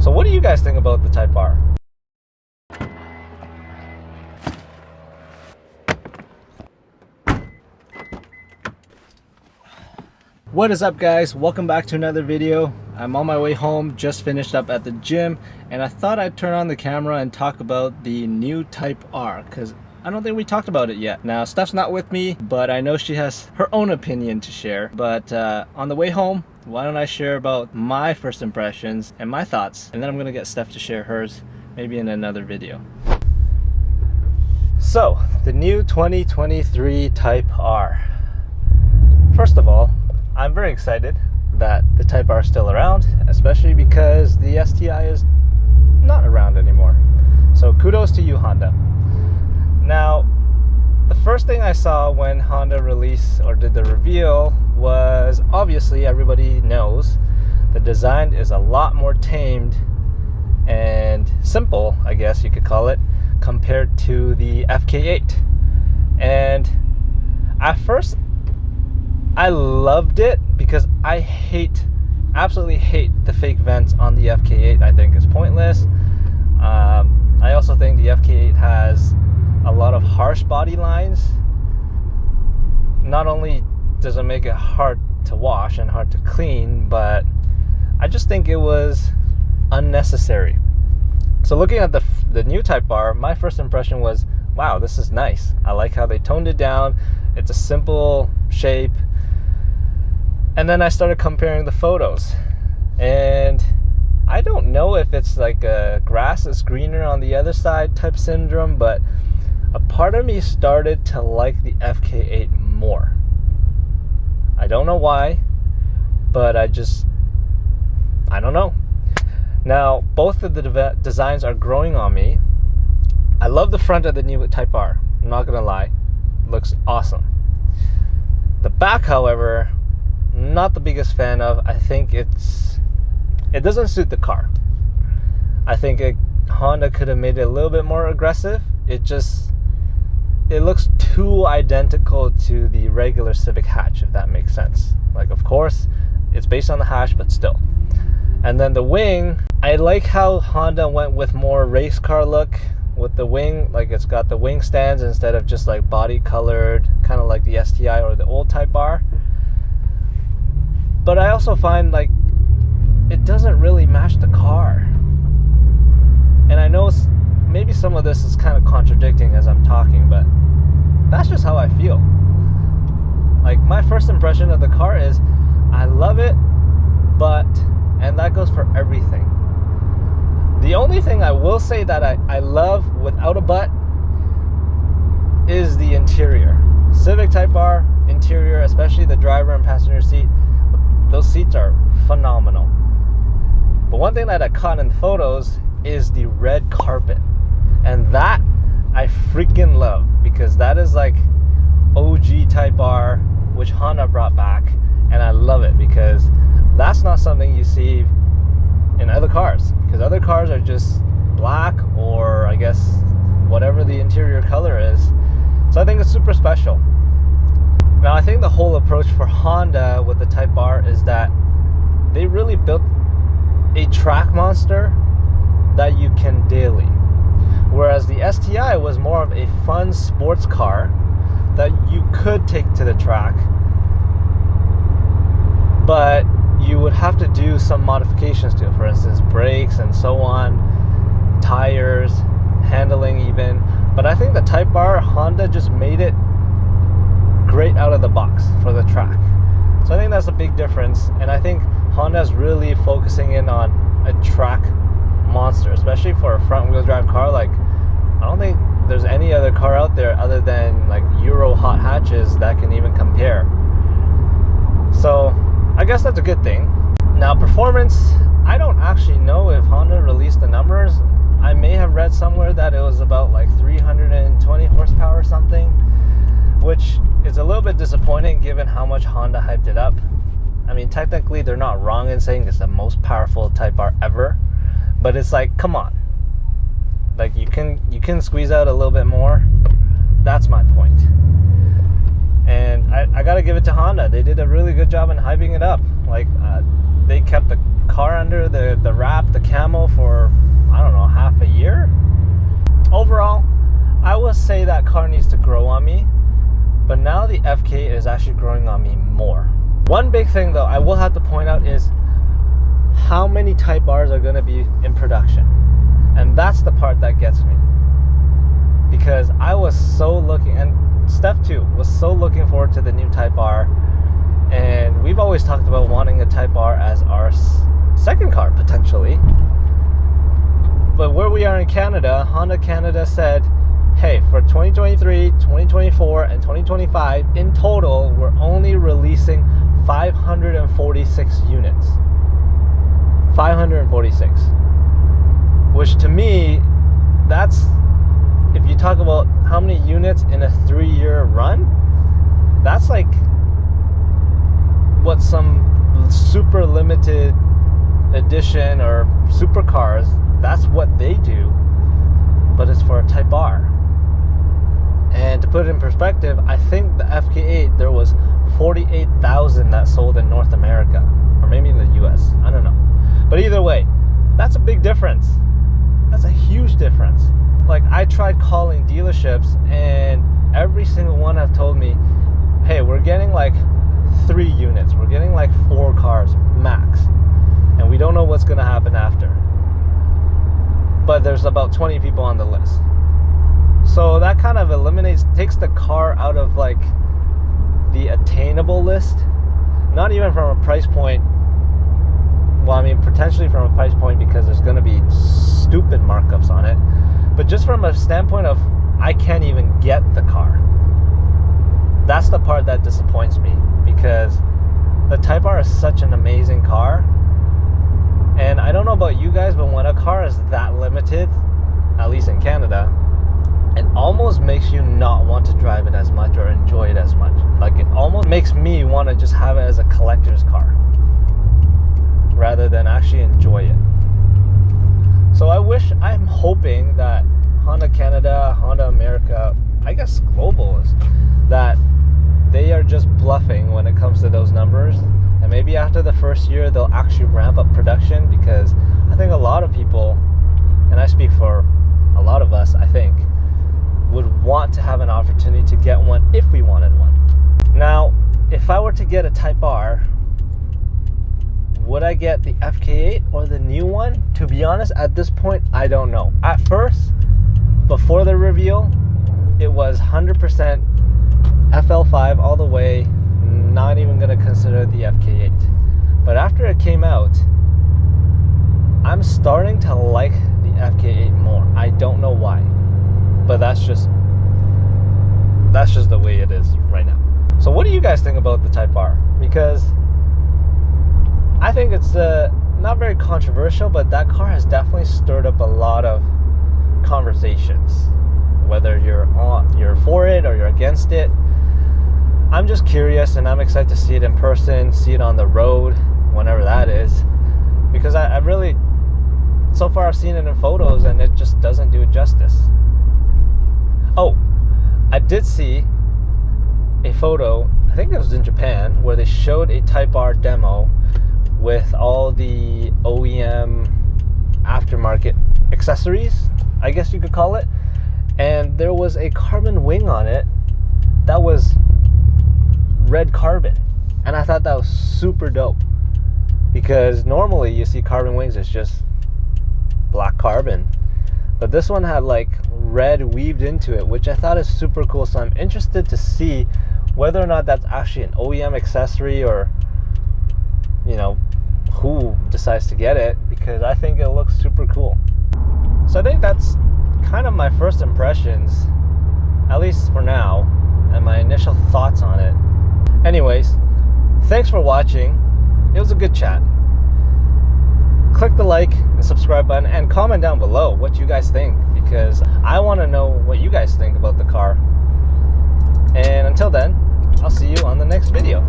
So what do you guys think about the Type R? What is up, guys? Welcome back to another video. I'm on my way home, just finished up at the gym, and I thought I'd turn on the camera and talk about the new Type R, because I don't think we talked about it yet. Now, Steph's not with me, but I know she has her own opinion to share. But on the way home, why don't I share about my first impressions and my thoughts, and then I'm gonna get Steph to share hers, maybe in another video. So, the new 2023 Type R. First of all, I'm very excited that the Type R is still around, especially because the STI is not around anymore. So kudos to you, Honda. Now, the first thing I saw when Honda released or did the reveal was, obviously everybody knows, the design is a lot more tamed and simple, I guess you could call it, compared to the FK8. And at first, I loved it because I absolutely hate the fake vents on the FK8. I think it's pointless. I also think the FK8 has a lot of harsh body lines. Not only does it make it hard to wash and hard to clean, but I just think it was unnecessary. So looking at the new Type R, my first impression was, wow, this is nice. I like how they toned it down. It's a simple shape. And then I started comparing the photos, and I don't know if it's like a grass is greener on the other side type syndrome, but a part of me started to like the FK8 more. I don't know why, but I don't know. Now, both of the designs are growing on me. I love the front of the new Type R, I'm not gonna lie. Looks awesome. The back, however, not the biggest fan of. I think it doesn't suit the car. I think Honda could have made it a little bit more aggressive. It looks too identical to the regular Civic hatch, if that makes sense. Like, of course, it's based on the hatch, but still. And then the wing, I like how Honda went with more race car look with the wing. Like, it's got the wing stands instead of just like body colored, kind of like the STI or the old Type R. But I also find like it doesn't really match the car. And I know maybe some of this is kind of contradicting as I'm talking, but that's just how I feel. Like, my first impression of the car is I love it, and that goes for everything. The only thing I will say that I love without a but is the interior. Civic Type R interior, especially the driver and passenger seat, those seats are phenomenal. But one thing that I caught in the photos is the red carpet. And that I freaking love, because that is like OG Type R, which Honda brought back. And I love it because that's not something you see in other cars. Because other cars are just black, or I guess whatever the interior color is. So I think it's super special. Now, I think the whole approach for Honda with the Type R is that they really built a track monster that you can daily. Whereas the STI was more of a fun sports car that you could take to the track, but you would have to do some modifications to it. For instance, brakes and so on, tires, handling even. But I think the Type R, Honda just made it great out of the box for the track. So I think that's a big difference, and I think Honda's really focusing in on a track monster, especially for a front wheel drive car. Like, I don't think there's any other car out there other than like Euro hot hatches that can even compare. So I guess that's a good thing. Now, performance, I don't actually know if Honda released the numbers. I may have read somewhere that it was about like 320 horsepower or something, which is a little bit disappointing given how much Honda hyped it up. I mean, technically they're not wrong in saying it's the most powerful Type R ever, but it's like, come on. Like, you can squeeze out a little bit more. That's my point. And I gotta give it to Honda. They did a really good job in hyping it up. Like, they kept the car under the wrap, the camo, FK8 is actually growing on me more. One big thing though I will have to point out is how many Type Rs are going to be in production. And that's the part that gets me. Because I was so looking, and Steph too, was so looking forward to the new Type R. And we've always talked about wanting a Type R as our second car, potentially. But where we are in Canada, Honda Canada said, hey, for 2023, 2024, and 2025, in total, we're only releasing 546 units. 546. Which to me, that's, if you talk about how many units in a 3-year run, that's like what some super limited edition or supercars, that's what they do, but it's for a Type R. And to put it in perspective, I think the FK8, there was 48,000 that sold in North America, or maybe in the US, I don't know. But either way, that's a big difference. That's a huge difference. Like, I tried calling dealerships, and every single one have told me, hey, we're getting like 3 units, we're getting like 4 cars max, and we don't know what's gonna happen after. But there's about 20 people on the list. So that kind of takes the car out of like the attainable list. Not even from a price point, well, I mean, potentially from a price point because there's going to be stupid markups on it. But just from a standpoint of, I can't even get the car. That's the part that disappoints me, because the Type R is such an amazing car. And I don't know about you guys, but when a car is that limited, at least in Canada, it almost makes you not want to drive it as much or enjoy it as much. Like, it almost makes me want to just have it as a collector's car rather than actually enjoy it. So I'm hoping that Honda Canada, Honda America, I guess global, is that they are just bluffing when it comes to those numbers. And maybe after the first year, they'll actually ramp up production, because I think a lot of people, and I speak for a lot of us, I think, would want to have an opportunity to get one if we wanted one. Now, if I were to get a Type R, would I get the FK8 or the new one? To be honest, at this point, I don't know. At first, before the reveal, it was 100% FL5 all the way, not even going to consider the FK8. But after it came out, I'm starting to like the FK8 more. I don't know why, but that's just the way it is right now. So what do you guys think about the Type R? Because I think it's not very controversial, but that car has definitely stirred up a lot of conversations, whether you're for it or you're against it. I'm just curious, and I'm excited to see it in person, see it on the road, whenever that is, because I really, so far I've seen it in photos and it just doesn't do it justice. Oh, I did see a photo, I think it was in Japan, where they showed a Type R demo with all the OEM aftermarket accessories, I guess you could call it, and there was a carbon wing on it that was red carbon, and I thought that was super dope, because normally you see carbon wings, it's just black carbon, but this one had like red weaved into it, which I thought is super cool. So I'm interested to see whether or not that's actually an OEM accessory, or who decides to get it, because I think it looks super cool. So I think that's kind of my first impressions, at least for now, and my initial thoughts on it. Anyways, thanks for watching. It was a good chat. Click the like and subscribe button, and comment down below what you guys think, because I want to know what you guys think about the car. And until then, I'll see you on the next video.